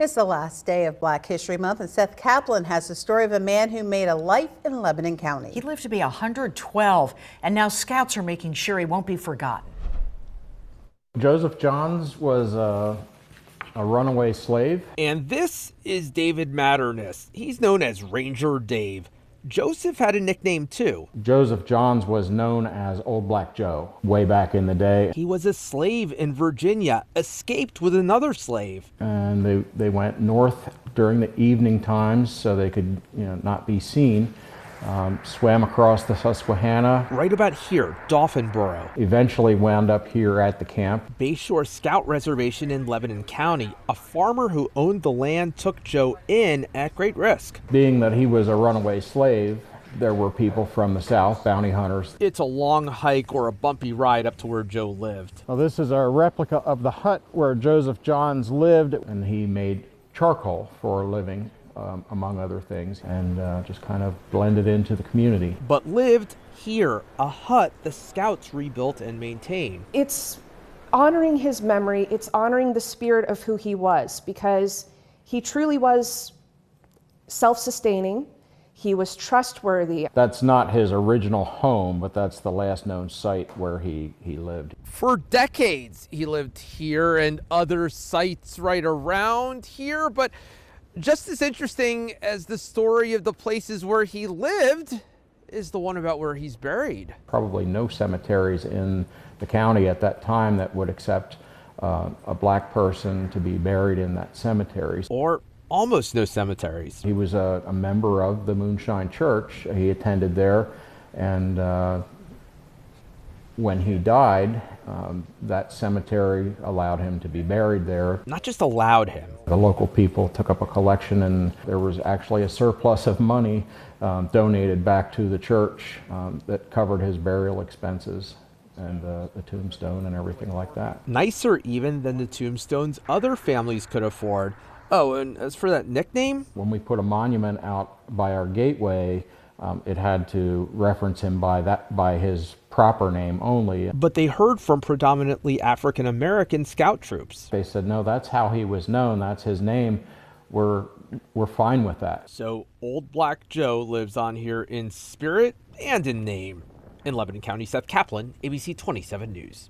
It's the last day of Black History Month, and Seth Kaplan has the story of a man who made a life in Lebanon County. He lived to be 112, and now scouts are making sure he won't be forgotten. Joseph Johns was a runaway slave. And this is David Matterness. He's known as Ranger Dave. Joseph had a nickname too. Joseph Johns was known as Old Black Joe way back in the day. He was a slave in Virginia, escaped with another slave. And they went north during the evening times so they could not be seen. Swam across the Susquehanna. Right about here, Dauphinboro. Eventually wound up here at the camp. Bayshore Scout Reservation in Lebanon County. A farmer who owned the land took Joe in at great risk. Being that he was a runaway slave, there were people from the south, bounty hunters. It's a long hike or a bumpy ride up to where Joe lived. Well, this is a replica of the hut where Joseph Johns lived, and he made charcoal for a living. Among other things, and just kind of blended into the community. But lived here, a hut the scouts rebuilt and maintained. It's honoring his memory, it's honoring the spirit of who he was, because he truly was self-sustaining, he was trustworthy. That's not his original home, but that's the last known site where he lived. For decades, he lived here and other sites right around here, but just as interesting as the story of the places where he lived is the one about where he's buried. Probably no cemeteries in the county at that time that would accept a black person to be buried in that cemetery. Or almost no cemeteries. He was a member of the Moonshine Church. He attended there, and when he died, that cemetery allowed him to be buried there. Not just allowed him. The local people took up a collection, and there was actually a surplus of money donated back to the church that covered his burial expenses and the tombstone and everything like that. Nicer even than the tombstones other families could afford. Oh, and as for that nickname? When we put a monument out by our gateway, it had to reference him by his proper name only. But they heard from predominantly African American scout troops. They said, no, that's how he was known. That's his name. We're fine with that. So Old Black Joe lives on here in spirit and in name. In Lebanon County, Seth Kaplan, ABC 27 News.